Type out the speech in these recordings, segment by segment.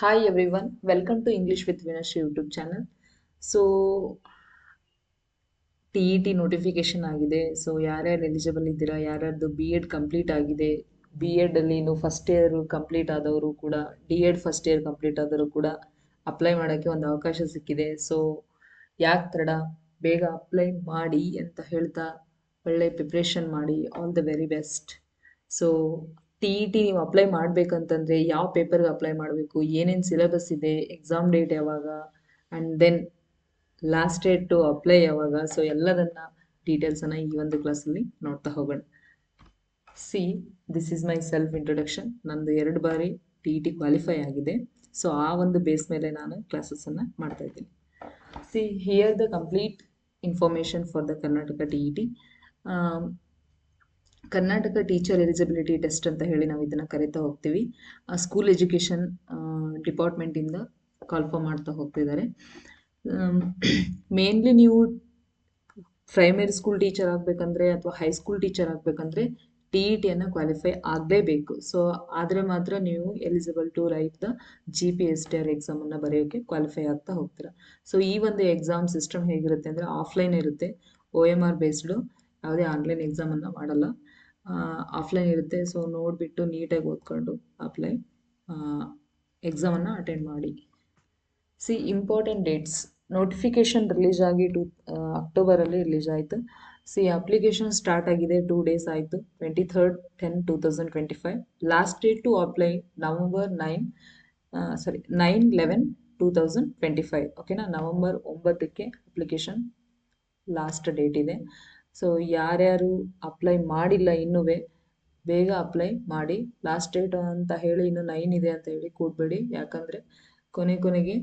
Hi everyone, welcome to English with Vinash YouTube channel. So TET notification ಆಗಿದೆ. So ಯಾರ್ಯಾರು eligible ಇದ್ದೀರಾ, ಯಾರ್ಯಾರ್ದು B Ed complete ಆಗಿದೆ, B Ed ಅಲ್ಲಿ ಇನ್ನು first year complete ಆದವರು ಕೂಡ, D Ed first year complete ಆದವರು ಕೂಡ ಅಪ್ಲೈ ಮಾಡೋಕ್ಕೆ ಒಂದು ಅವಕಾಶ ಸಿಕ್ಕಿದೆ. ಸೊ ಯಾಕೆ ತಡ, ಬೇಗ ಅಪ್ಲೈ ಮಾಡಿ ಅಂತ ಹೇಳ್ತಾ ಒಳ್ಳೆ ಪ್ರಿಪ್ರೇಷನ್ ಮಾಡಿ. All the very best. So T E T ನೀವು ಅಪ್ಲೈ ಮಾಡಬೇಕಂತಂದರೆ ಯಾವ ಪೇಪರ್ಗೆ ಅಪ್ಲೈ ಮಾಡಬೇಕು, ಏನೇನು ಸಿಲೆಬಸ್ ಇದೆ, ಎಕ್ಸಾಮ್ ಡೇಟ್ ಯಾವಾಗ, and then last date to apply ಯಾವಾಗ, ಸೊ ಎಲ್ಲದನ್ನ ಡೀಟೇಲ್ಸನ್ನು ಈ ಒಂದು ಕ್ಲಾಸಲ್ಲಿ ನೋಡ್ತಾ ಹೋಗೋಣ. See, this is my self introduction. ನಂದು 2 ಬಾರಿ ಟಿ ಇ ಟಿ ಕ್ವಾಲಿಫೈ ಆಗಿದೆ. ಸೊ ಆ ಒಂದು ಬೇಸ್ ಮೇಲೆ ನಾನು ಕ್ಲಾಸಸ್ಸನ್ನು ಮಾಡ್ತಾ ಇದ್ದೀನಿ. See, here the complete information for the Karnataka T E T. Karnataka teacher eligibility test ಅಂತ ಹೇಳಿ ನಾವು ಇದನ್ನು ಕರಿತಾ ಹೋಗ್ತೀವಿ. ಸ್ಕೂಲ್ ಎಜುಕೇಷನ್ ಡಿಪಾರ್ಟ್ಮೆಂಟಿಂದ ಕಾಲ್ಫಾರ್ಮ್ ಮಾಡ್ತಾ ಹೋಗ್ತಿದ್ದಾರೆ. ಮೇನ್ಲಿ ನೀವು ಪ್ರೈಮರಿ ಸ್ಕೂಲ್ ಟೀಚರ್ ಆಗಬೇಕಂದ್ರೆ ಅಥವಾ ಹೈಸ್ಕೂಲ್ ಟೀಚರ್ ಆಗಬೇಕಂದ್ರೆ ಟಿ ಇ ಟಿಯನ್ನು ಕ್ವಾಲಿಫೈ ಆಗಲೇಬೇಕು. ಸೊ ಆದರೆ ಮಾತ್ರ ನೀವು eligible to write the G P S T R ಎಕ್ಸಾಮನ್ನು ಬರೆಯೋಕ್ಕೆ ಕ್ವಾಲಿಫೈ ಆಗ್ತಾ ಹೋಗ್ತೀರಾ. ಸೊ ಈ ಒಂದು ಎಕ್ಸಾಮ್ ಸಿಸ್ಟಮ್ ಹೇಗಿರುತ್ತೆ ಅಂದರೆ ಆಫ್ಲೈನ್ ಇರುತ್ತೆ, OMR ಬೇಸ್ಡು, ಯಾವುದೇ ಆನ್ಲೈನ್ ಎಕ್ಸಾಮನ್ನು ಮಾಡಲ್ಲ, ಆಫ್ಲೈನ್ ಇರುತ್ತೆ. ಸೊ ನೋಡಿಬಿಟ್ಟು ನೀಟಾಗಿ ಓದ್ಕೊಂಡು ಅಪ್ಲೈ ಎಕ್ಸಾಮನ್ನು ಅಟೆಂಡ್ ಮಾಡಿ. See, important dates. Notification release ಆಗಿ ಅಕ್ಟೋಬರಲ್ಲಿ ರಿಲೀಸ್ ಆಯಿತು. ಸಿ, ಅಪ್ಲಿಕೇಶನ್ ಸ್ಟಾರ್ಟ್ ಆಗಿದೆ 2 ಡೇಸ್ ಆಯಿತು, 23rd-10-2025. Last date to apply November 9/11/2025. ಓಕೆನಾ, ನವಂಬರ್ 9ಕ್ಕೆ ಅಪ್ಲಿಕೇಶನ್ ಲಾಸ್ಟ್ ಡೇಟ್ ಇದೆ. ಸೊ ಯಾರ್ಯಾರು ಅಪ್ಲೈ ಮಾಡಿಲ್ಲ ಇನ್ನೂ ಬೇಗ ಅಪ್ಲೈ ಮಾಡಿ. ಲಾಸ್ಟ್ ಡೇಟ್ ಅಂತ ಹೇಳಿ ಇನ್ನು 9 ಇದೆ ಅಂತ ಹೇಳಿ ಕೂಡಬೇಡಿ, ಯಾಕಂದರೆ ಕೊನೆಗೆ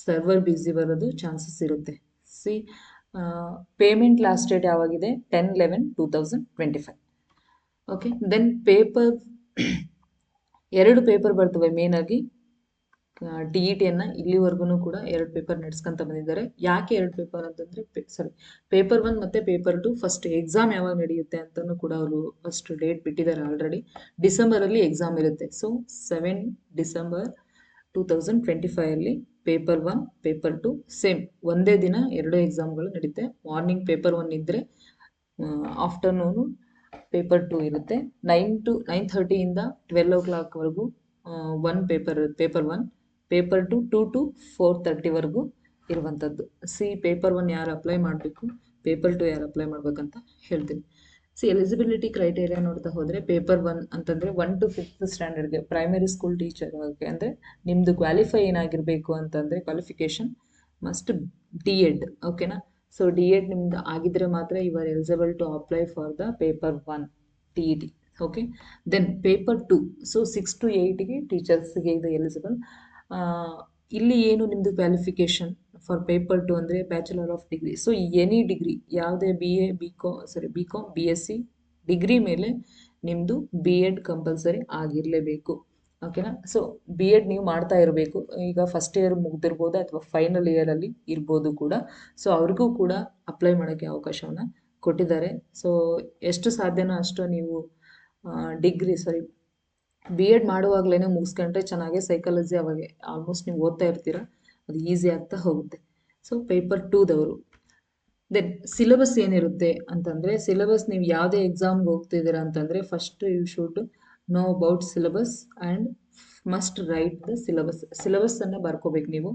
ಸರ್ವರ್ ಬ್ಯುಸಿ ಬರೋದು ಚಾನ್ಸಸ್ ಇರುತ್ತೆ. ಸಿ, ಪೇಮೆಂಟ್ ಲಾಸ್ಟ್ ಡೇಟ್ ಯಾವಾಗಿದೆ 10/11/2025. ಓಕೆ, ದೆನ್ ಪೇಪರ್ 2 ಪೇಪರ್ ಬರ್ತವೆ ಮೇನಾಗಿ ಟಿ ಇ ಟಿಯನ್ನು. ಇಲ್ಲಿವರೆಗೂ ಕೂಡ 2 ಪೇಪರ್ ನಡೆಸ್ಕೊಂತ ಬಂದಿದ್ದಾರೆ. ಯಾಕೆ 2 ಪೇಪರ್ ಅಂತಂದರೆ ಪೇಪರ್ 1 ಮತ್ತು ಪೇಪರ್ 2 ಫಸ್ಟ್ ಎಕ್ಸಾಮ್ ಯಾವಾಗ ನಡೆಯುತ್ತೆ ಅಂತಲೂ ಕೂಡ ಅವರು ಫಸ್ಟ್ ಡೇಟ್ ಬಿಟ್ಟಿದ್ದಾರೆ ಆಲ್ರೆಡಿ. ಡಿಸೆಂಬರಲ್ಲಿ ಎಕ್ಸಾಮ್ ಇರುತ್ತೆ. So 7 December 2025 paper 1 paper 2 same ಒಂದೇ ದಿನ 2 ಎಕ್ಸಾಮ್ಗಳು ನಡೀತೆ. ಮಾರ್ನಿಂಗ್ ಪೇಪರ್ 1 ಇದ್ದರೆ ಆಫ್ಟರ್ನೂನು ಪೇಪರ್ 2 ಇರುತ್ತೆ. 9-9:30 12 o'clockವರೆಗೂ 1 ಪೇಪರ್ 1, ಪೇಪರ್ 2 2 to 4:30ವರೆಗೂ ಇರುವಂಥದ್ದು. ಸಿ, ಪೇಪರ್ 1 ಯಾರು ಅಪ್ಲೈ ಮಾಡಬೇಕು, ಪೇಪರ್ 2 ಯಾರು ಅಪ್ಲೈ ಮಾಡಬೇಕಂತ ಹೇಳ್ತೀನಿ. ಸಿ, ಎಲಿಜಿಬಿಲಿಟಿ ಕ್ರೈಟೇರಿಯಾ ನೋಡ್ತಾ ಹೋದರೆ ಪೇಪರ್ 1 ಅಂತಂದರೆ 1 to 5th ಸ್ಟ್ಯಾಂಡರ್ಡ್ಗೆ ಪ್ರೈಮರಿ ಸ್ಕೂಲ್ ಟೀಚರ್ ಆಗಿ ಅಂದರೆ ನಿಮ್ಮದು ಕ್ವಾಲಿಫೈ ಏನಾಗಿರಬೇಕು ಅಂತಂದರೆ ಕ್ವಾಲಿಫಿಕೇಷನ್ ಮಸ್ಟ್ ಡಿ ಎಡ್. ಓಕೆನಾ, ಸೊ ಡಿ ಎಡ್ ನಿಮ್ದು ಆಗಿದ್ರೆ ಮಾತ್ರ you are eligible to apply for the paper 1 T E T. Okay, then paper 2, so 6 to 8ಗೆ ಟೀಚರ್ಸ್ಗೆ ಇದು ಎಲಿಜಿಬಲ್. ಇಲ್ಲಿ ಏನು ನಿಮ್ಮದು ಕ್ವಾಲಿಫಿಕೇಷನ್ ಫಾರ್ ಪೇಪರ್ 2 ಅಂದರೆ bachelor of degree. So any degree, ಯಾವುದೇ BCom BSc ಡಿಗ್ರಿ ಮೇಲೆ ನಿಮ್ಮದು ಬಿ ಎಡ್ ಕಂಪಲ್ಸರಿ ಆಗಿರಲೇಬೇಕು. ಓಕೆನಾ, ಸೊ ಬಿ ಎಡ್ ನೀವು ಮಾಡ್ತಾ ಇರಬೇಕು. ಈಗ ಫಸ್ಟ್ ಇಯರ್ ಮುಗ್ದಿರ್ಬೋದು ಅಥವಾ ಫೈನಲ್ ಇಯರಲ್ಲಿ ಇರ್ಬೋದು ಕೂಡ. ಸೊ ಅವ್ರಿಗೂ ಕೂಡ ಅಪ್ಲೈ ಮಾಡೋಕ್ಕೆ ಅವಕಾಶವನ್ನು ಕೊಟ್ಟಿದ್ದಾರೆ. ಸೊ ಎಷ್ಟು ಸಾಧ್ಯನೋ ಅಷ್ಟು ನೀವು ಬಿ ಎಡ್ ಮಾಡುವಾಗಲೇ ಮುಗಿಸ್ಕೊಂಡ್ರೆ ಚೆನ್ನಾಗೆ. ಸೈಕಾಲಜಿ ಅವಾಗ ಆಲ್ಮೋಸ್ಟ್ ನೀವು ಓದ್ತಾ ಇರ್ತೀರ, ಅದು ಈಸಿ ಆಗ್ತಾ ಹೋಗುತ್ತೆ. ಸೊ ಪೇಪರ್ 2ದವರು. ದೆನ್ ಸಿಲೆಬಸ್ ಏನಿರುತ್ತೆ ಅಂತಂದರೆ, ಸಿಲೆಬಸ್ ನೀವು ಯಾವುದೇ ಎಕ್ಸಾಮ್ಗೆ ಹೋಗ್ತಿದ್ದೀರಾ ಅಂತಂದರೆ first you should know about syllabus and must write the ಸಿಲೆಬಸ್ಸನ್ನು ಬರ್ಕೋಬೇಕು ನೀವು.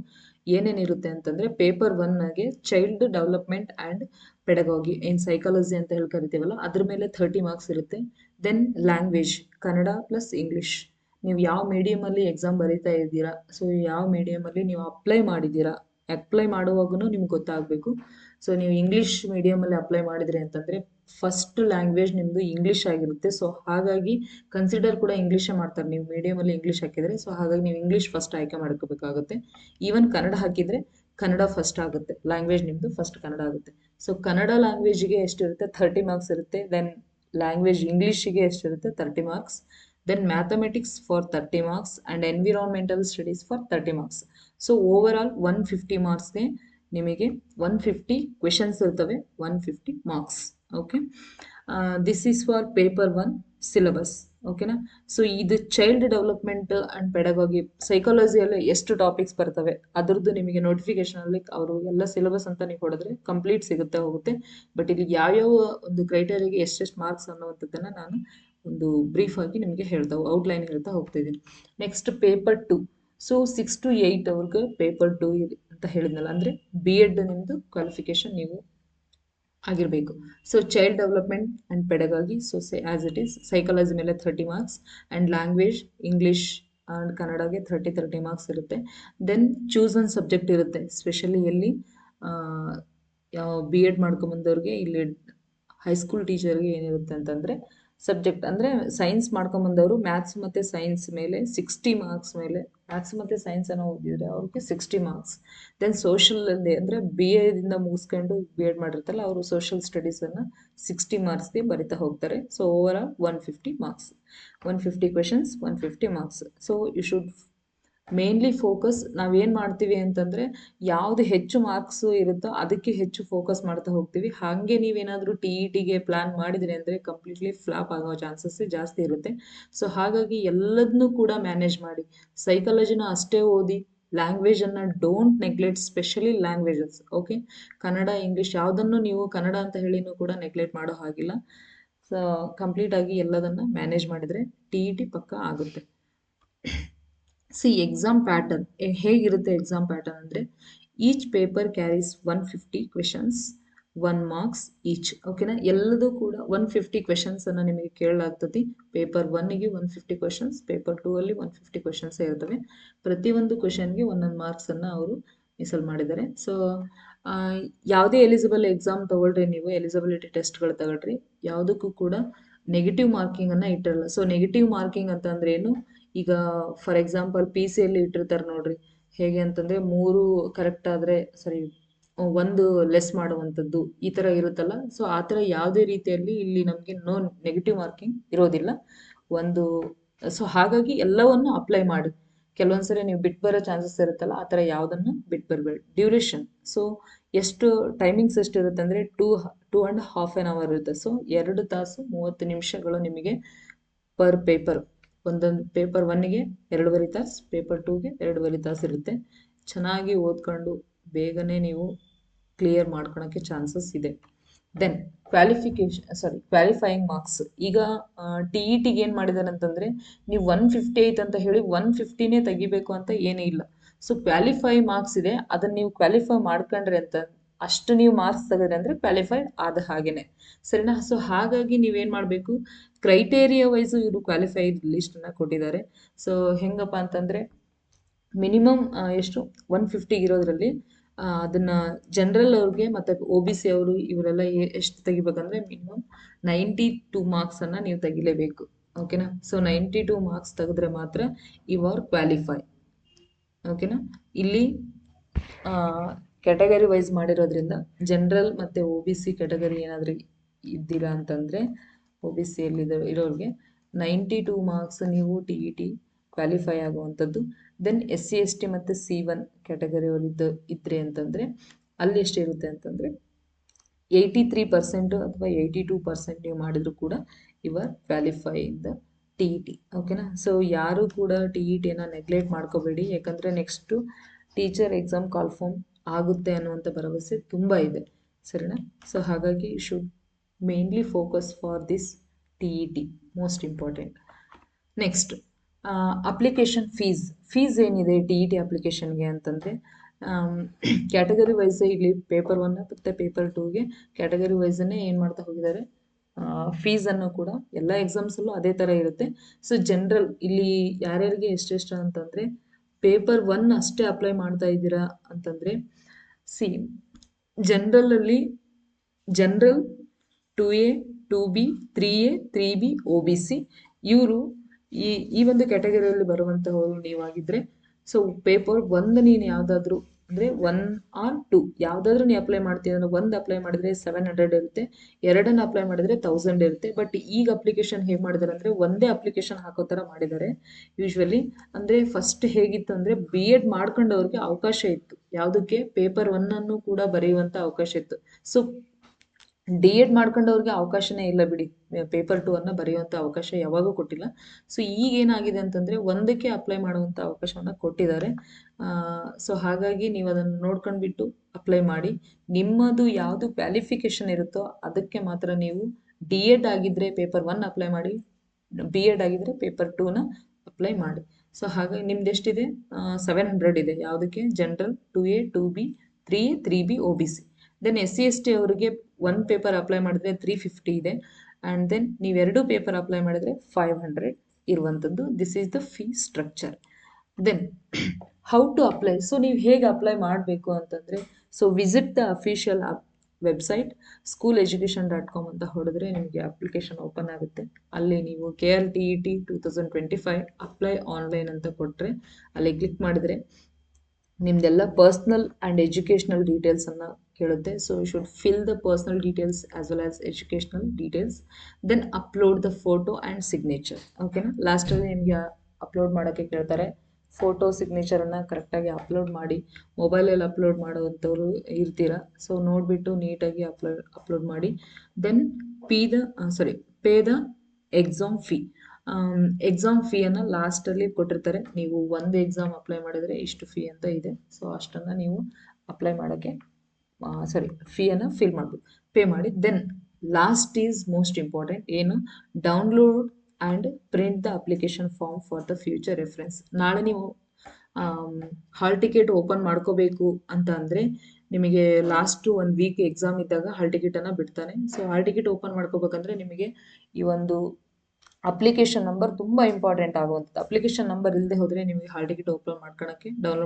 ಏನೇನಿರುತ್ತೆ ಅಂತಂದರೆ ಪೇಪರ್ 1ಗೆ ಚೈಲ್ಡ್ ಡೆವಲಪ್ಮೆಂಟ್ ಆ್ಯಂಡ್ ಪೆಡಗಾಗಿ, ಏನು ಸೈಕಾಲಜಿ ಅಂತ ಹೇಳಿ ಕರಿತೀವಲ್ಲ, ಅದ್ರ ಮೇಲೆ 30 ಮಾರ್ಕ್ಸ್ ಇರುತ್ತೆ. Then language, Kannada plus English. ನೀವು ಯಾವ ಮೀಡಿಯಮಲ್ಲಿ ಎಕ್ಸಾಮ್ ಬರೀತಾ ಇದ್ದೀರಾ, ಸೊ ಯಾವ ಮೀಡಿಯಮಲ್ಲಿ ನೀವು ಅಪ್ಲೈ ಮಾಡಿದ್ದೀರಾ, ಅಪ್ಲೈ ಮಾಡುವಾಗೂ ನಿಮ್ಗೆ ಗೊತ್ತಾಗಬೇಕು. ಸೊ ನೀವು ಇಂಗ್ಲೀಷ್ ಮೀಡಿಯಮಲ್ಲಿ ಅಪ್ಲೈ ಮಾಡಿದ್ರಿ ಅಂತಂದರೆ ಫಸ್ಟ್ ಲ್ಯಾಂಗ್ವೇಜ್ ನಿಮ್ಮದು ಇಂಗ್ಲೀಷ್ ಆಗಿರುತ್ತೆ. ಸೊ ಹಾಗಾಗಿ ಕನ್ಸಿಡರ್ ಕೂಡ ಇಂಗ್ಲೀಷೇ ಮಾಡ್ತಾರೆ. ನೀವು ಮೀಡಿಯಮಲ್ಲಿ ಇಂಗ್ಲೀಷ್ ಹಾಕಿದರೆ, ಸೊ ಹಾಗಾಗಿ ನೀವು ಇಂಗ್ಲೀಷ್ ಫಸ್ಟ್ ಆಯ್ಕೆ ಮಾಡ್ಕೋಬೇಕಾಗುತ್ತೆ. ಈವನ್ ಕನ್ನಡ ಹಾಕಿದರೆ ಕನ್ನಡ ಫಸ್ಟ್ ಆಗುತ್ತೆ, ಲ್ಯಾಂಗ್ವೇಜ್ ನಿಮ್ಮದು ಫಸ್ಟ್ ಕನ್ನಡ ಆಗುತ್ತೆ. ಸೊ ಕನ್ನಡ ಲ್ಯಾಂಗ್ವೇಜಿಗೆ ಎಷ್ಟಿರುತ್ತೆ 30 ಮಾರ್ಕ್ಸ್ ಇರುತ್ತೆ. ದೆನ್ ಲ್ಯಾಂಗ್ವೇಜ್ ಇಂಗ್ಲೀಷಿಗೆ ಎಷ್ಟಿರುತ್ತೆ 30 marks. Then mathematics for 30 marks and environmental studies for 30 marks. So over 150 ಮಾರ್ಕ್ಸ್ಗೆ ನಿಮಗೆ 150 ಕ್ವೆಶನ್ಸ್ ಇರ್ತವೆ, 150 marks. Okay, this is for paper 1 syllabus. ಓಕೆನಾ. ಸೊ ಇದು ಚೈಲ್ಡ್ ಡೆವಲಪ್ಮೆಂಟ್ ಆ್ಯಂಡ್ ಪೆಡಗಾಗಿ ಸೈಕಾಲಜಿಯಲ್ಲಿ ಎಷ್ಟು ಟಾಪಿಕ್ಸ್ ಬರ್ತವೆ ಅದ್ರದ್ದು ನಿಮಗೆ ನೋಟಿಫಿಕೇಶನಲ್ಲಿ ಅವರು ಎಲ್ಲ ಸಿಲೆಬಸ್ ಅಂತ ನೀವು ಹೊಡೆದ್ರೆ ಕಂಪ್ಲೀಟ್ ಸಿಗುತ್ತೆ ಹೋಗುತ್ತೆ. ಬಟ್ ಇಲ್ಲಿ ಯಾವ್ಯಾವ ಒಂದು ಕ್ರೈಟೇರಿಯಾಗೆ ಎಷ್ಟೆಷ್ಟು ಮಾರ್ಕ್ಸ್ ಅನ್ನುವಂಥದ್ದನ್ನು ನಾನು ಒಂದು ಬ್ರೀಫ್ ಆಗಿ ನಿಮಗೆ ಔಟ್ಲೈನ್ ಹೇಳ್ತಾ ಹೋಗ್ತಿದ್ದೀನಿ. Next paper 2. ಸೊ 6 to 8 ಅವ್ರಿಗೆ ಪೇಪರ್ 2 ಅಂತ ಹೇಳಿದ್ನಲ್ಲ, ಅಂದರೆ ಬಿ ಎಡ್ ನಿಮ್ಮದು ಕ್ವಾಲಿಫಿಕೇಶನ್ ನೀವು ಆಗಿರಬೇಕು. So child development and pedagogy, so as it is psychology ಮೇಲೆ 30 marks and language English and ಕನ್ನಡಗೆ 30 ಮಾರ್ಕ್ಸ್ ಇರುತ್ತೆ. ದೆನ್ ಚೂಸ್ ಒನ್ ಸಬ್ಜೆಕ್ಟ್ ಇರುತ್ತೆ, ಸ್ಪೆಷಲಿ ಎಲ್ಲಿ ಬಿ ಎಡ್ ಮಾಡ್ಕೊಂಬಂದವ್ರಿಗೆ ಇಲ್ಲಿ ಹೈಸ್ಕೂಲ್ ಟೀಚರ್ಗೆ ಏನಿರುತ್ತೆ ಅಂತಂದರೆ ಸಬ್ಜೆಕ್ಟ್ ಅಂದರೆ ಸೈನ್ಸ್ ಮಾಡ್ಕೊಂಬಂದವರು ಮ್ಯಾಥ್ಸ್ ಮತ್ತು ಸೈನ್ಸ್ ಮೇಲೆ 60 ಮಾರ್ಕ್ಸ್ ಮೇಲೆ, ಮ್ಯಾಥ್ಸ್ ಮತ್ತು ಸೈನ್ಸನ್ನು ಓದಿದರೆ ಅವ್ರಿಗೆ 60 ಮಾರ್ಕ್ಸ್. ದೆನ್ ಸೋಷಲಲ್ಲಿ ಅಂದರೆ ಬಿ ಎದಿಂದ ಮುಗಿಸ್ಕೊಂಡು ಬಿ ಎಡ್ ಮಾಡಿರ್ತಾರಲ್ಲ ಅವರು ಸೋಷಲ್ ಸ್ಟಡೀಸನ್ನು 60 ಮಾರ್ಕ್ಸ್ಗೆ ಬರಿತಾ ಹೋಗ್ತಾರೆ. So overall 150 marks, 150 questions, 150 marks. So you should mainly focus. ನಾವೇನು ಮಾಡ್ತೀವಿ ಅಂತಂದರೆ ಯಾವುದು ಹೆಚ್ಚು ಮಾರ್ಕ್ಸು ಇರುತ್ತೋ ಅದಕ್ಕೆ ಹೆಚ್ಚು ಫೋಕಸ್ ಮಾಡ್ತಾ ಹೋಗ್ತೀವಿ. ಹಾಗೆ ನೀವೇನಾದರೂ ಟಿ ಇ ಟಿಗೆ ಪ್ಲ್ಯಾನ್ ಮಾಡಿದ್ರಿ ಅಂದರೆ ಕಂಪ್ಲೀಟ್ಲಿ ಫ್ಲಾಪ್ ಆಗೋ ಚಾನ್ಸಸ್ಸೇ ಜಾಸ್ತಿ ಇರುತ್ತೆ. ಸೊ ಹಾಗಾಗಿ ಎಲ್ಲದನ್ನೂ ಕೂಡ ಮ್ಯಾನೇಜ್ ಮಾಡಿ. ಸೈಕಾಲಜಿನ ಅಷ್ಟೇ ಓದಿ, ಲ್ಯಾಂಗ್ವೇಜನ್ನು don't neglect, specially languages. Okay, Kannada English ಯಾವುದನ್ನು ನೀವು ಕನ್ನಡ ಅಂತ ಹೇಳಿನೂ ಕೂಡ ನೆಗ್ಲೆಕ್ಟ್ ಮಾಡೋ ಹಾಗಿಲ್ಲ. ಸೊ ಕಂಪ್ಲೀಟಾಗಿ ಎಲ್ಲದನ್ನು ಮ್ಯಾನೇಜ್ ಮಾಡಿದರೆ ಟಿ ಇ ಟಿ ಪಕ್ಕ ಆಗುತ್ತೆ. ಸಿ ಎಕ್ಸಾಮ್ ಪ್ಯಾಟರ್ನ್ ಹೇಗಿರುತ್ತೆ? ಎಕ್ಸಾಮ್ ಪ್ಯಾಟರ್ನ್ ಅಂದರೆ each paper carries 150 questions, 1 marks each. ಓಕೆನಾ, ಎಲ್ಲದೂ ಕೂಡ 150 ಕ್ವೆಶನ್ಸನ್ನು ನಿಮಗೆ ಕೇಳಲಾಗ್ತದೆ. ಪೇಪರ್ 1ಗೆ 150 ಕ್ವೆಶನ್ಸ್, ಪೇಪರ್ 2ಅಲ್ಲಿ 150 ಕ್ವೆಶನ್ಸೇ ಇರ್ತವೆ. ಪ್ರತಿಯೊಂದು ಕ್ವೆಶನ್ಗೆ ಒಂದೊಂದು ಮಾರ್ಕ್ಸನ್ನು ಅವರು ಮೀಸಲು ಮಾಡಿದ್ದಾರೆ. ಸೊ ಯಾವುದೇ ಎಲಿಜಿಬಲ್ ಎಕ್ಸಾಮ್ ತೊಗೊಳ್ರಿ, ನೀವು ಎಲಿಜಿಬಿಲಿಟಿ ಟೆಸ್ಟ್ಗಳು ತಗೊಳ್ರಿ, ಯಾವುದಕ್ಕೂ ಕೂಡ ನೆಗೆಟಿವ್ ಮಾರ್ಕಿಂಗನ್ನು ಇಟ್ಟಿರಲ್ಲ. ಸೊ ನೆಗೆಟಿವ್ ಮಾರ್ಕಿಂಗ್ ಅಂತಂದ್ರೆ ಏನು? ಈಗ ಫಾರ್ ಎಕ್ಸಾಂಪಲ್ ಪಿ ಸಿಯಲ್ಲಿ ಇಟ್ಟಿರ್ತಾರೆ ನೋಡ್ರಿ, ಹೇಗೆ ಅಂತಂದರೆ 3 ಕರೆಕ್ಟ್ ಆದರೆ ಸರಿ 1 ಲೆಸ್ ಮಾಡುವಂಥದ್ದು ಈ ಥರ ಇರುತ್ತಲ್ಲ. ಸೊ ಆ ಥರ ಯಾವುದೇ ರೀತಿಯಲ್ಲಿ ಇಲ್ಲಿ ನಮಗೆ ನೆಗೆಟಿವ್ ಮಾರ್ಕಿಂಗ್ ಇರೋದಿಲ್ಲ ಒಂದು. ಸೊ ಹಾಗಾಗಿ ಎಲ್ಲವನ್ನು ಅಪ್ಲೈ ಮಾಡಿ. ಕೆಲವೊಂದ್ಸರಿ ನೀವು ಬಿಟ್ಟು ಬರೋ ಚಾನ್ಸಸ್ ಇರುತ್ತಲ್ಲ, ಆ ಥರ ಯಾವುದನ್ನು ಬಿಟ್ಟು ಬರಬೇಡಿ. ಡ್ಯೂರೇಷನ್, ಸೊ ಎಷ್ಟು ಟೈಮಿಂಗ್ಸ್ ಎಷ್ಟು ಇರುತ್ತೆ ಅಂದರೆ 2.5 hour ಇರುತ್ತೆ. ಸೊ 2 ತಾಸು 30 ನಿಮಿಷಗಳು ನಿಮಗೆ ಪರ್ ಪೇಪರ್. ಒಂದೊಂದು ಪೇಪರ್ 1ಗೆ 2.5 ತಾಸು, ಪೇಪರ್ 2ಗೆ 2.5 ತಾಸು ಇರುತ್ತೆ. ಚೆನ್ನಾಗಿ ಓದ್ಕೊಂಡು ಬೇಗನೆ ನೀವು ಕ್ಲಿಯರ್ ಮಾಡ್ಕೊಳಕ್ಕೆ ಚಾನ್ಸಸ್ ಇದೆ. Then qualifying marks. ಈಗ ಟಿ ಇ ಟಿಗೆ ಏನು ಮಾಡಿದ್ದಾರೆ ಅಂತಂದರೆ ನೀವು 158 ಅಂತ ಹೇಳಿ 150ನೇ ತೆಗಿಬೇಕು ಅಂತ ಏನೂ ಇಲ್ಲ. ಸೊ ಕ್ವಾಲಿಫೈ ಮಾರ್ಕ್ಸ್ ಇದೆ, ಅದನ್ನು ನೀವು ಕ್ವಾಲಿಫೈ ಮಾಡ್ಕೊಂಡ್ರೆ ಅಂತ ಅಷ್ಟು ನೀವು ಮಾರ್ಕ್ಸ್ ತೆಗೆದ್ರೆ ಅಂದರೆ ಕ್ವಾಲಿಫೈಡ್ ಆದ ಹಾಗೇನೆ, ಸರಿನಾ. ಸೊ ಹಾಗಾಗಿ ನೀವೇನು ಮಾಡಬೇಕು, ಕ್ರೈಟೇರಿಯಾ ವೈಸು ಇವರು ಕ್ವಾಲಿಫೈಡ್ ಲಿಸ್ಟನ್ನು ಕೊಟ್ಟಿದ್ದಾರೆ. ಸೊ ಹೆಂಗಪ್ಪ ಅಂತಂದರೆ ಮಿನಿಮಮ್ ಎಷ್ಟು 150 ಇರೋದ್ರಲ್ಲಿ ಅದನ್ನು ಜನರಲ್ ಅವ್ರಿಗೆ ಮತ್ತು ಒ ಬಿ ಸಿ ಅವರು ಇವರೆಲ್ಲ ಎಷ್ಟು ತೆಗಿಬೇಕಂದ್ರೆ ಮಿನಿಮಮ್ 92 ಮಾರ್ಕ್ಸನ್ನು ನೀವು ತೆಗಿಲೇಬೇಕು. ಓಕೆನಾ. ಸೊ 92 ಮಾರ್ಕ್ಸ್ ತೆಗೆದ್ರೆ ಮಾತ್ರ ಯು ಆರ್ ಕ್ವಾಲಿಫೈ. ಓಕೆನಾ. ಇಲ್ಲಿ ಕ್ಯಾಟಗರಿ ವೈಸ್ ಮಾಡಿರೋದ್ರಿಂದ ಜನರಲ್ ಮತ್ತು ಒ ಬಿ ಸಿ ಕ್ಯಾಟಗರಿ ಏನಾದರೂ ಇದ್ದೀರಾ ಅಂತಂದರೆ ಒ ಬಿ ಸಿಯಲ್ಲಿ ಇರೋರಿಗೆ 92 ಮಾರ್ಕ್ಸ್ ನೀವು ಟಿ ಇ ಟಿ ಕ್ವಾಲಿಫೈ ಆಗುವಂಥದ್ದು. ದೆನ್ SC ST ಮತ್ತು C1 ಕ್ಯಾಟಗರಿಯಲ್ಲಿದ್ದು ಇದ್ದರೆ ಅಂತಂದರೆ ಅಲ್ಲಿ ಎಷ್ಟಿರುತ್ತೆ ಅಂತಂದರೆ 83% ಅಥವಾ 82% ನೀವು ಮಾಡಿದರೂ ಕೂಡ you are qualify in the T E T. ಓಕೆನಾ. ಸೊ ಯಾರೂ ಕೂಡ ಟಿ ಇ ಟಿಯನ್ನು ನೆಗ್ಲೆಕ್ಟ್ ಮಾಡ್ಕೋಬೇಡಿ, ಯಾಕಂದರೆ ನೆಕ್ಸ್ಟು ಟೀಚರ್ ಎಕ್ಸಾಮ್ ಕಾಲ್ಫಾರ್ಮ್ ಆಗುತ್ತೆ ಅನ್ನುವಂಥ ಭರವಸೆ ತುಂಬ ಇದೆ, ಸರಿನಾ. ಸೊ ಹಾಗಾಗಿ you should mainly focus for this T E T, most important. Next application fees ಏನಿದೆ ಟಿ ಇ ಟಿ ಅಪ್ಲಿಕೇಶನ್ಗೆ ಅಂತಂದರೆ ಕ್ಯಾಟಗರಿ ವೈಸ್ ಇಲ್ಲಿ ಪೇಪರ್ 1 ಮತ್ತು ಪೇಪರ್ 2ಗೆ ಕ್ಯಾಟಗರಿ ವೈಸನ್ನೇ ಏನು ಮಾಡ್ತಾ ಹೋಗಿದ್ದಾರೆ, ಫೀಸನ್ನು ಕೂಡ ಎಲ್ಲ ಎಕ್ಸಾಮ್ಸಲ್ಲೂ ಅದೇ ಥರ ಇರುತ್ತೆ. ಸೊ ಜನರಲ್ ಇಲ್ಲಿ ಯಾರ್ಯಾರಿಗೆ ಎಷ್ಟೆಷ್ಟು ಅಂತಂದರೆ ಪೇಪರ್ 1 ಅಷ್ಟೇ ಅಪ್ಲೈ ಮಾಡ್ತಾ ಇದ್ದೀರಾ ಅಂತಂದರೆ ಜನರಲಲ್ಲಿ general 2A 2B 3A 3B O B C ಇವರು ಈ ಒಂದು ಕ್ಯಾಟಗರಿಯಲ್ಲಿ ಬರುವಂಥವರು ನೀವಾಗಿದ್ದರೆ ಸೊ ಪೇಪರ್ 1 ನೀನು ಯಾವುದಾದ್ರೂ ಅಂದರೆ 1 or 2 ಯಾವುದಾದ್ರೂ ನೀವು ಅಪ್ಲೈ ಮಾಡ್ತೀವಿ ಅಂದರೆ 1 ಅಪ್ಲೈ ಮಾಡಿದರೆ 700 ಇರುತ್ತೆ, 2 ಅಪ್ಲೈ ಮಾಡಿದರೆ 1000 ಇರುತ್ತೆ. ಬಟ್ ಈಗ ಅಪ್ಲಿಕೇಶನ್ ಹೇಗೆ ಮಾಡಿದ್ದಾರೆ ಅಂದರೆ ಒಂದೇ ಅಪ್ಲಿಕೇಶನ್ ಹಾಕೋ ಥರ ಮಾಡಿದ್ದಾರೆ ಯೂಶ್ವಲಿ. ಅಂದರೆ ಫಸ್ಟ್ ಹೇಗಿತ್ತು ಅಂದರೆ ಬಿ ಎಡ್ ಮಾಡ್ಕೊಂಡವ್ರಿಗೆ ಅವಕಾಶ ಇತ್ತು, ಯಾವುದಕ್ಕೆ ಪೇಪರ್ 1 ಕೂಡ ಬರೆಯುವಂಥ ಅವಕಾಶ ಇತ್ತು. ಸೊ ಡಿ ಎಡ್ ಮಾಡ್ಕೊಂಡವ್ರಿಗೆ ಅವಕಾಶನೇ ಇಲ್ಲ ಬಿಡಿ, ಪೇಪರ್ 2 ಅನ್ನು ಬರೆಯುವಂಥ ಅವಕಾಶ ಯಾವಾಗೂ ಕೊಟ್ಟಿಲ್ಲ. ಸೊ ಈಗ ಏನಾಗಿದೆ ಅಂತಂದರೆ ಒಂದಕ್ಕೆ ಅಪ್ಲೈ ಮಾಡುವಂಥ ಅವಕಾಶವನ್ನು ಕೊಟ್ಟಿದ್ದಾರೆ. ಸೊ ಹಾಗಾಗಿ ನೀವು ಅದನ್ನು ನೋಡ್ಕೊಂಡ್ಬಿಟ್ಟು ಅಪ್ಲೈ ಮಾಡಿ. ನಿಮ್ಮದು ಯಾವುದು ಕ್ವಾಲಿಫಿಕೇಷನ್ ಇರುತ್ತೋ ಅದಕ್ಕೆ ಮಾತ್ರ ನೀವು ಡಿ ಎಡ್ ಆಗಿದ್ದರೆ ಪೇಪರ್ 1 ಅಪ್ಲೈ ಮಾಡಿ, ಬಿ ಎಡ್ ಆಗಿದ್ದರೆ ಪೇಪರ್ 2ನ ಅಪ್ಲೈ ಮಾಡಿ. ಸೊ ಹಾಗಾಗಿ ನಿಮ್ದು ಎಷ್ಟಿದೆ, 700 ಇದೆ. ಯಾವುದಕ್ಕೆ? General 2A 2B 3A 3B OBC. Then SC/ST ಅವರಿಗೆ 1 ಪೇಪರ್ ಅಪ್ಲೈ ಮಾಡಿದ್ರೆ 350 ಇದೆ. ಆ್ಯಂಡ್ ದೆನ್ ನೀವು 2 ಪೇಪರ್ ಅಪ್ಲೈ ಮಾಡಿದ್ರೆ 500 ಇರುವಂಥದ್ದು. This is the fee structure. Then how to apply. So ನೀವು ಹೇಗೆ ಅಪ್ಲೈ ಮಾಡಬೇಕು ಅಂತಂದರೆ, so visit the official website schooleducation.com ಅಂತ ಹೊಡೆದ್ರೆ ನಿಮಗೆ ಅಪ್ಲಿಕೇಶನ್ ಓಪನ್ ಆಗುತ್ತೆ. ಅಲ್ಲಿ ನೀವು KRTET 2025 ಅಪ್ಲೈ ಆನ್ಲೈನ್ ಅಂತ ಕೊಟ್ಟರೆ ಅಲ್ಲಿ ಕ್ಲಿಕ್ ಮಾಡಿದರೆ ನಿಮ್ದೆಲ್ಲ ಪರ್ಸ್ನಲ್ ಆ್ಯಂಡ್ ಎಜುಕೇಷ್ನಲ್ ಡೀಟೇಲ್ಸನ್ನು ಕೇಳುತ್ತೆ. So you should fill the personal details as well as educational details. Then upload the photo and signature. ಓಕೆನಾ? ಲಾಸ್ಟಲ್ಲಿ ನಿಮಗೆ ಅಪ್ಲೋಡ್ ಮಾಡೋಕ್ಕೆ ಕೇಳ್ತಾರೆ. ಫೋಟೋ ಸಿಗ್ನೇಚರನ್ನು ಕರೆಕ್ಟಾಗಿ ಅಪ್ಲೋಡ್ ಮಾಡಿ. ಮೊಬೈಲಲ್ಲಿ ಅಪ್ಲೋಡ್ ಮಾಡೋವಂಥವ್ರು ಇರ್ತೀರಾ, ಸೊ ನೋಡಿಬಿಟ್ಟು ನೀಟಾಗಿ ಅಪ್ಲೋಡ್ ಮಾಡಿ. Then pay the exam fee. Exam ಫೀಯನ್ನು ಲಾಸ್ಟಲ್ಲಿ ಕೊಟ್ಟಿರ್ತಾರೆ. ನೀವು ಒಂದು ಎಕ್ಸಾಮ್ ಅಪ್ಲೈ ಮಾಡಿದರೆ ಇಷ್ಟು ಫೀ ಅಂತ ಇದೆ. ಸೊ ಅಷ್ಟನ್ನು ನೀವು ಅಪ್ಲೈ ಮಾಡೋಕ್ಕೆ ಫೀಯನ್ನು ಪೇ ಮಾಡಿ. Then last is most important. ಏನು? Download and print the application form for the future reference. ನಾಳೆ ನೀವು ಹಾಲ್ ಟಿಕೆಟ್ ಓಪನ್ ಮಾಡ್ಕೋಬೇಕು ಅಂತ ಅಂದರೆ ನಿಮಗೆ ಲಾಸ್ಟು 1 ವೀಕ್ ಎಕ್ಸಾಮ್ ಇದ್ದಾಗ ಹಾಲ್ ಟಿಕೆಟನ್ನು ಬಿಡ್ತಾನೆ. ಸೊ ಹಾಲ್ ಟಿಕೆಟ್ ಓಪನ್ ಮಾಡ್ಕೋಬೇಕಂದ್ರೆ ನಿಮಗೆ ಈ ಒಂದು ಅಪ್ಲಿಕೇಶನ್ ನಂಬರ್ ತುಂಬ ಇಂಪಾರ್ಟೆಂಟ್ ಆಗುವಂಥದ್ದು. ಅಪ್ಲಿಕೇಶನ್ ನಂಬರ್ ಇಲ್ಲದೆ ಹೋದರೆ ನಿಮಗೆ ಹಾಲ್ ಟಿಕೆಟ್ ಡೌನ್ಲೋಡ್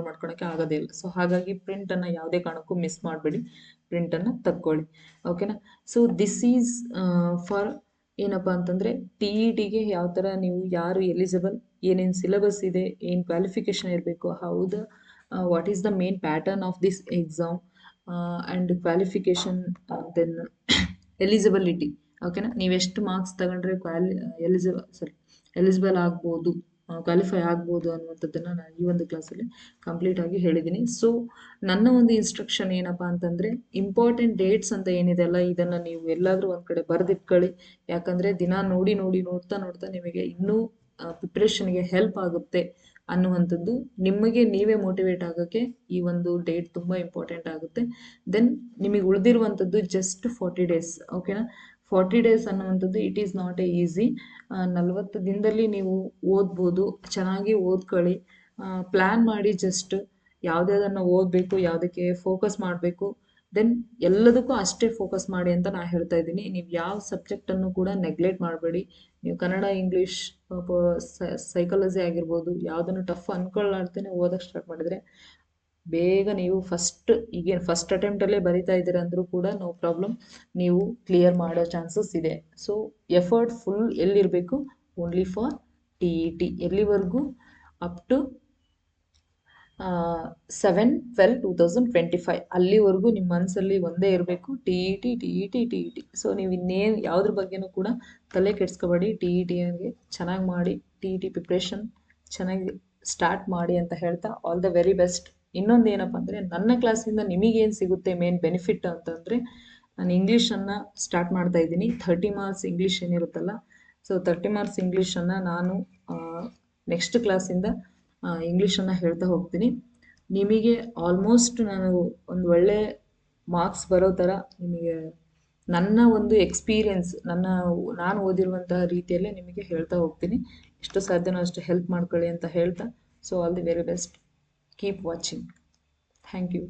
ಮಾಡ್ಕೊಳಕ್ಕೆ ಆಗೋದೇ ಇಲ್ಲ. ಸೊ ಹಾಗಾಗಿ ಪ್ರಿಂಟನ್ನು ಯಾವುದೇ ಕಾರಣಕ್ಕೂ ಮಿಸ್ ಮಾಡಬೇಡಿ, ಪ್ರಿಂಟನ್ನು ತಕ್ಕೊಳ್ಳಿ. ಓಕೆನಾ? ಸೊ ದಿಸ್ ಈಸ್ ಫಾರ್ ಏನಪ್ಪ ಅಂತಂದರೆ TETಗೆ ಯಾವ ಥರ ನೀವು ಯಾರು ಎಲಿಜಿಬಲ್, ಏನೇನು ಸಿಲೆಬಸ್ ಇದೆ, ಏನು ಕ್ವಾಲಿಫಿಕೇಷನ್ ಇರಬೇಕು, what is the main pattern of this exam and qualification, then eligibility. ಓಕೆನಾ? ನೀವೆಷ್ಟು ಮಾರ್ಕ್ಸ್ ತಗೊಂಡ್ರೆ ಎಲಿಜಿಬಲ್ ಆಗ್ಬೋದು, ಕ್ವಾಲಿಫೈ ಆಗ್ಬೋದು ಅನ್ನುವಂಥದ್ದನ್ನು ನಾನು ಈ ಒಂದು ಕ್ಲಾಸಲ್ಲಿ ಕಂಪ್ಲೀಟಾಗಿ ಹೇಳಿದ್ದೀನಿ. ಸೊ ನನ್ನ ಒಂದು ಇನ್ಸ್ಟ್ರಕ್ಷನ್ ಏನಪ್ಪ ಅಂತಂದರೆ, ಇಂಪಾರ್ಟೆಂಟ್ ಡೇಟ್ಸ್ ಅಂತ ಏನಿದೆ ಅಲ್ಲ, ಇದನ್ನು ನೀವು ಎಲ್ಲಾದರೂ ಒಂದು ಕಡೆ ಬರೆದಿಟ್ಕೊಳ್ಳಿ. ಯಾಕಂದರೆ ದಿನ ನೋಡ್ತಾ ನಿಮಗೆ ಇನ್ನೂ ಪ್ರಿಪ್ರೇಷನ್ಗೆ ಹೆಲ್ಪ್ ಆಗುತ್ತೆ ಅನ್ನುವಂಥದ್ದು. ನಿಮಗೆ ನೀವೇ ಮೋಟಿವೇಟ್ ಆಗೋಕ್ಕೆ ಈ ಒಂದು ಡೇಟ್ ತುಂಬ ಇಂಪಾರ್ಟೆಂಟ್ ಆಗುತ್ತೆ. ದೆನ್ ನಿಮಗೆ ಉಳಿದಿರುವಂಥದ್ದು ಜಸ್ಟ್ 40 ಡೇಸ್. ಓಕೆನಾ? 40 ಡೇಸ್ ಅನ್ನುವಂಥದ್ದು ಇಟ್ ಈಸ್ ನಾಟ್ ಈಸಿ. 40 ದಿನದಲ್ಲಿ ನೀವು ಓದ್ಬೋದು. ಚೆನ್ನಾಗಿ ಓದ್ಕೊಳ್ಳಿ, ಪ್ಲ್ಯಾನ್ ಮಾಡಿ. ಜಸ್ಟ್ ಯಾವುದ್ಯಾವುದನ್ನು ಓದಬೇಕು, ಯಾವುದಕ್ಕೆ ಫೋಕಸ್ ಮಾಡಬೇಕು, ದೆನ್ ಎಲ್ಲದಕ್ಕೂ ಅಷ್ಟೇ ಫೋಕಸ್ ಮಾಡಿ ಅಂತ ನಾನು ಹೇಳ್ತಾ ಇದ್ದೀನಿ. ನೀವು ಯಾವ ಸಬ್ಜೆಕ್ಟನ್ನು ಕೂಡ ನೆಗ್ಲೆಕ್ಟ್ ಮಾಡಬೇಡಿ. ನೀವು ಕನ್ನಡ, ಇಂಗ್ಲೀಷ್, ಸೈಕಾಲಜಿ ಆಗಿರ್ಬೋದು, ಯಾವುದನ್ನು ಟಫ್ ಅಂದ್ಕೊಳ್ಳಾಡ್ತೇನೆ ಓದೋಕ್ಕೆ ಸ್ಟಾರ್ಟ್ ಮಾಡಿದರೆ ಬೇಗ ನೀವು ಫಸ್ಟ್ ಅಟೆಂಪ್ಟಲ್ಲೇ ಬರಿತಾ ಇದ್ದೀರ ಅಂದರೂ ಕೂಡ ನೋ ಪ್ರಾಬ್ಲಮ್, ನೀವು ಕ್ಲಿಯರ್ ಮಾಡೋ ಚಾನ್ಸಸ್ ಇದೆ. ಸೊ ಎಫರ್ಟ್ ಫುಲ್ ಎಲ್ಲಿರಬೇಕು? Only for TET. ಎಲ್ಲಿವರೆಗೂ? ಅಪ್ ಟು 7/12/2025 ಅಲ್ಲಿವರೆಗೂ ನಿಮ್ಮ ಮನಸ್ಸಲ್ಲಿ ಒಂದೇ ಇರಬೇಕು, TET. ಸೊ ನೀವು ಇನ್ನೇನು ಯಾವುದ್ರ ಬಗ್ಗೆನೂ ಕೂಡ ತಲೆ ಕೆಡಿಸ್ಕೋಬೇಡಿ. TETಗೆ ಚೆನ್ನಾಗಿ ಮಾಡಿ, TET ಪ್ರಿಪ್ರೇಷನ್ ಚೆನ್ನಾಗಿ ಸ್ಟಾರ್ಟ್ ಮಾಡಿ ಅಂತ ಹೇಳ್ತಾ ಆಲ್ ದ ವೆರಿ ಬೆಸ್ಟ್. ಇನ್ನೊಂದು ಏನಪ್ಪ ಅಂದರೆ, ನನ್ನ ಕ್ಲಾಸಿಂದ ನಿಮಗೇನು ಸಿಗುತ್ತೆ ಮೇನ್ ಬೆನಿಫಿಟ್ ಅಂತಂದರೆ, ನಾನು ಇಂಗ್ಲೀಷನ್ನು ಸ್ಟಾರ್ಟ್ ಮಾಡ್ತಾ ಇದ್ದೀನಿ. 30 ಮಾರ್ಕ್ಸ್ ಇಂಗ್ಲೀಷ್ ಏನಿರುತ್ತಲ್ಲ, ಸೊ 30 ಮಾರ್ಕ್ಸ್ ಇಂಗ್ಲೀಷನ್ನು ನಾನು ನೆಕ್ಸ್ಟ್ ಕ್ಲಾಸಿಂದ ಇಂಗ್ಲೀಷನ್ನು ಹೇಳ್ತಾ ಹೋಗ್ತೀನಿ. ನಿಮಗೆ ಆಲ್ಮೋಸ್ಟ್ ನಾನು ಒಂದು ಒಳ್ಳೆ ಮಾರ್ಕ್ಸ್ ಬರೋ ಥರ ನಿಮಗೆ ನನ್ನ ಒಂದು ಎಕ್ಸ್ಪೀರಿಯೆನ್ಸ್, ನಾನು ಓದಿರುವಂತಹ ರೀತಿಯಲ್ಲೇ ನಿಮಗೆ ಹೇಳ್ತಾ ಹೋಗ್ತೀನಿ. ಎಷ್ಟು ಸಾಧ್ಯನೋ ಅಷ್ಟು ಹೆಲ್ಪ್ ಮಾಡ್ಕೊಳ್ಳಿ ಅಂತ ಹೇಳ್ತಾ, so all the very best. Keep watching. Thank you.